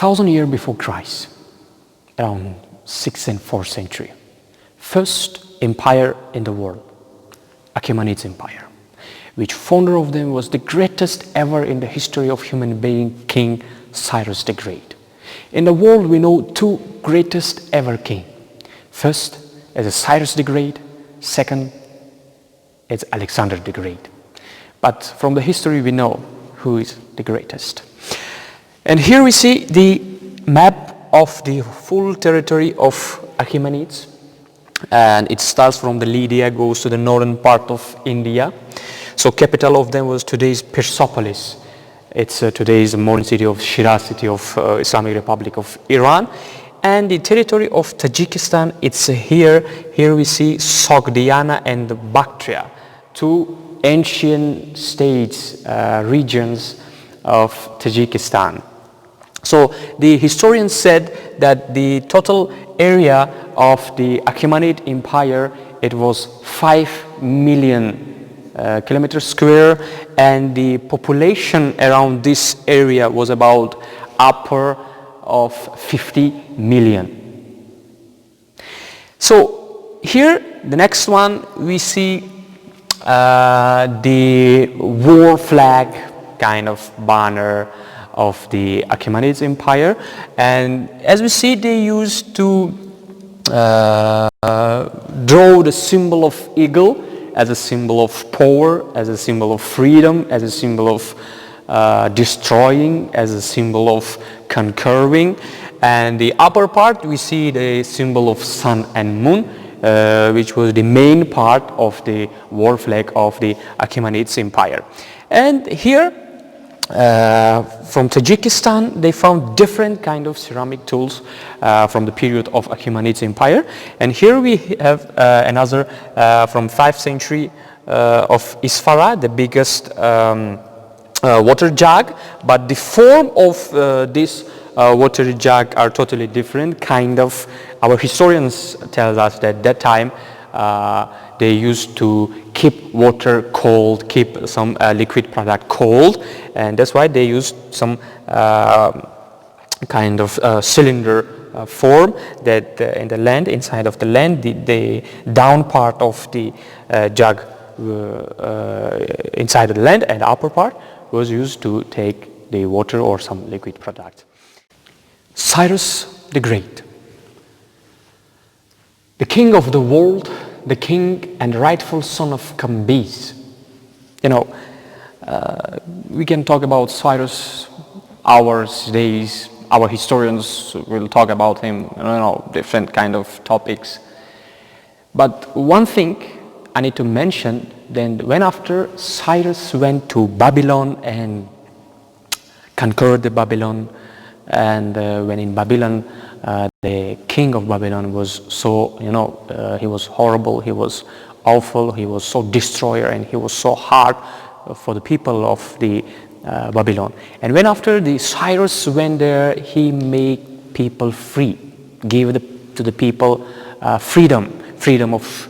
1,000 years before Christ, around 6th and 4th century, first empire in the world, Achaemenid Empire, which founder of them was the greatest ever in the history of human being, King Cyrus the Great. In the world, we know two greatest ever king. First is Cyrus the Great, second is Alexander the Great. But from the history, we know who is the greatest. And here we see the map of the full territory of Achaemenids. And it starts from the Lydia, goes to the northern part of India. So capital of them was today's Persepolis. It's today's modern city of Shiraz, city of Islamic Republic of Iran. And the territory of Tajikistan, it's here. Here we see Sogdiana and Bactria, two ancient states, regions of Tajikistan. So the historians said that the total area of the Achaemenid Empire, it was 5 million kilometers square, and the population around this area was about upper of 50 million. So here, the next one, we see the war flag kind of banner of the Achaemenid Empire, and as we see, they used to draw the symbol of eagle as a symbol of power, as a symbol of freedom, as a symbol of destroying, as a symbol of conquering. And the upper part, we see the symbol of sun and moon, which was the main part of the war flag of the Achaemenid Empire. And here, from Tajikistan, they found different kind of ceramic tools from the period of Achaemenid Empire. And here we have another from 5th century of Isfara, the biggest water jug. But the form of this water jug are totally different. Kind of, our historians tell us that that time they used to keep water cold, keep some liquid product cold, and that's why they used some kind of cylinder form that in the land, inside of the land, the down part of the jug inside of the land, and the upper part was used to take the water or some liquid product. Cyrus the Great, the king of the world, the king and rightful son of Cambyse. You know, we can talk about Cyrus hours, days. Our historians will talk about him, different kind of topics. But one thing I need to mention, then when after Cyrus went to Babylon and conquered the Babylon, and when in Babylon, the king of Babylon was so, he was horrible, he was awful, he was so destroyer, and he was so hard for the people of the Babylon. And when after the Cyrus went there, he made people free, gave to the people freedom of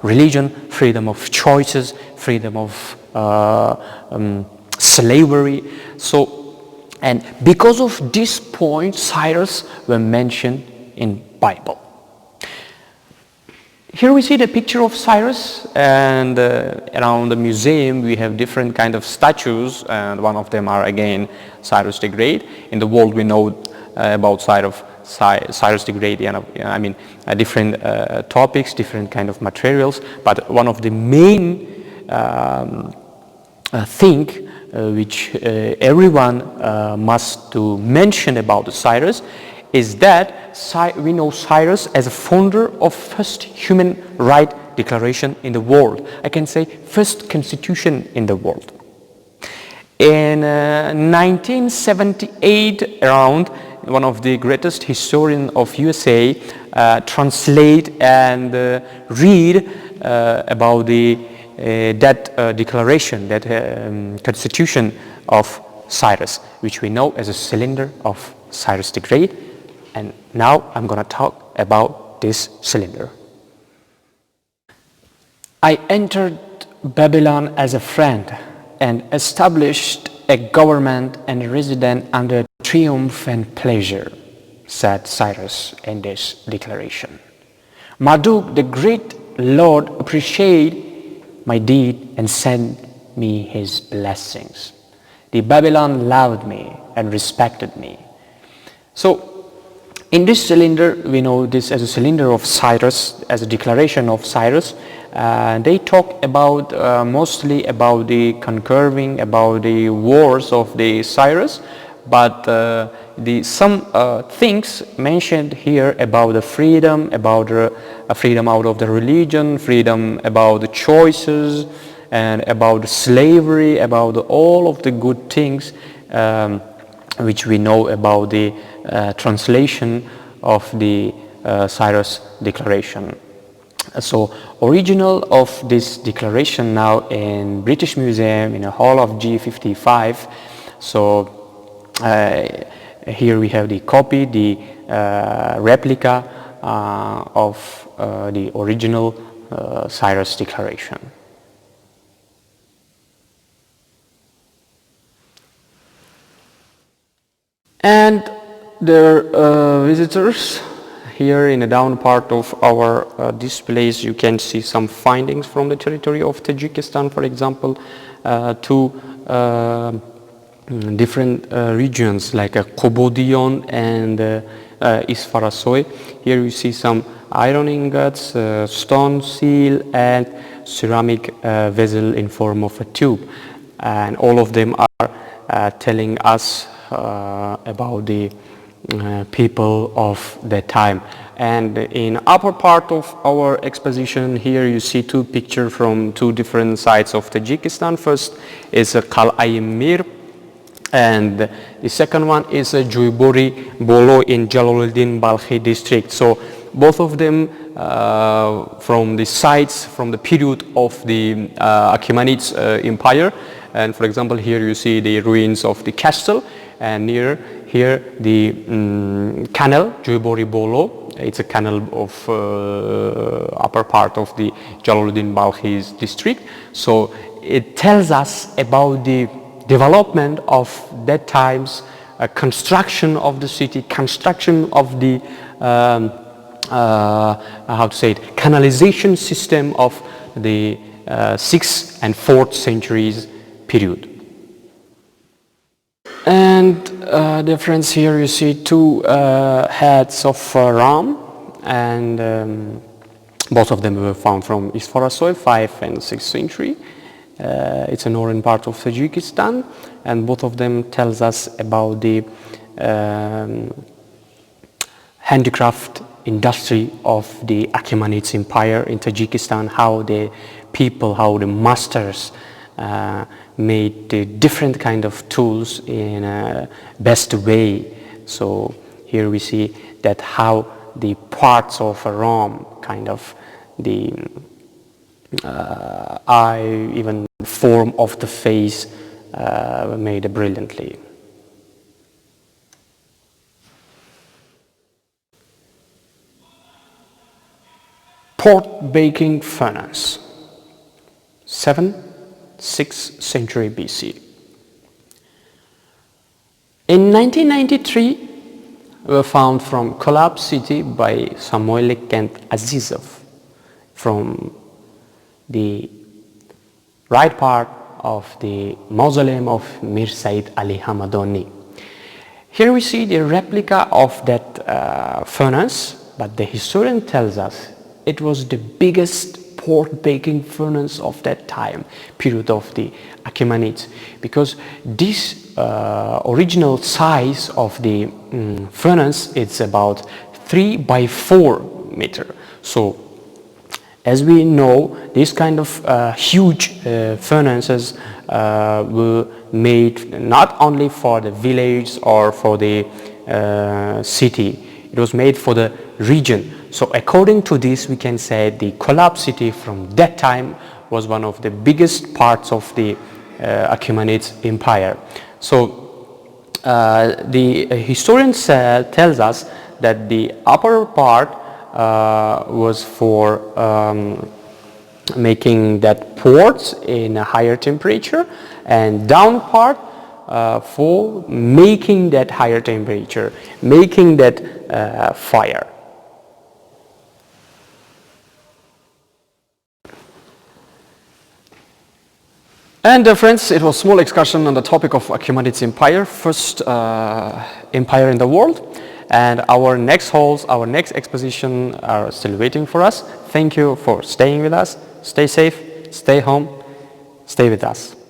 religion, freedom of choices, freedom of slavery. So, and because of this point, Cyrus were mentioned in Bible. Here we see the picture of Cyrus, and around the museum we have different kind of statues, and one of them are again Cyrus the Great. In the world we know about Cyrus the Great, different topics, different kind of materials, but one of the main thing which everyone must to mention about Cyrus is that we know Cyrus as a founder of first human right declaration in the world. I can say first constitution in the world. In 1978 around, one of the greatest historian of USA translate and read about that declaration, that constitution of Cyrus, which we know as a cylinder of Cyrus the Great. And now I'm going to talk about this cylinder. I entered Babylon as a friend and established a government and a resident under triumph and pleasure, said Cyrus in this declaration. Marduk, the great Lord, appreciated my deed and sent me his blessings. The Babylon loved me and respected me. So, in this cylinder, we know this as a cylinder of Cyrus, as a declaration of Cyrus. They talk about mostly about the conquering, about the wars of the Cyrus, but some things mentioned here about the freedom, about freedom out of the religion, freedom about the choices, and about slavery, about all of the good things which we know about the translation of the Cyrus declaration. So original of this declaration now in British Museum in a hall of G55. So here we have the copy, the replica of the original Cyrus declaration. And their visitors, here in the down part of our displays, you can see some findings from the territory of Tajikistan, for example, two different regions like Kobodion and Isfarasoy. Here you see some iron ingots, stone seal, and ceramic vessel in form of a tube, and all of them are telling us about the people of that time. And in upper part of our exposition, here you see two pictures from two different sides of Tajikistan. First is Kal-Aymir, and the second one is Juibori Bolo in Jalaluddin Balkhi district. So both of them from the sites from the period of the Achaemenid Empire. And for example, here you see the ruins of the castle, and near here the canal Juibori Bolo. It's a canal of upper part of the Jalaluddin Balkhi's district. So it tells us about the development of that time's construction of the city, construction of the canalization system of the 6th and 4th centuries period. And dear friends, here you see two heads of ram, and both of them were found from Isfarasoy, 5th and 6th century. It's a northern part of Tajikistan, and both of them tells us about the handicraft industry of the Achaemenid Empire in Tajikistan, how the people, how the masters made the different kind of tools in a best way. So here we see that how the parts of a ram, kind of the eye, even form of the face were made brilliantly. Pot baking furnace, 6th century BC. In 1993, were found from Kolab city by Samoilik and Azizov from the right part of the mausoleum of Mir Said Ali Hamadani. Here we see the replica of that furnace, but the historian tells us it was the biggest pot baking furnace of that time period of the Achaemenids, because this original size of the furnace, it's about 3 by 4 meter. So as we know, these kind of huge furnaces were made not only for the village or for the city, it was made for the region. So according to this, we can say the Kolab city from that time was one of the biggest parts of the Achaemenid Empire. So the historian tells us that the upper part was for making that ports in a higher temperature, and down part for making that higher temperature, making that fire. And friends, it was a small excursion on the topic of Achaemenid Empire, first empire in the world. And our next halls, our next exposition are still waiting for us. Thank you for staying with us. Stay safe, stay home, stay with us.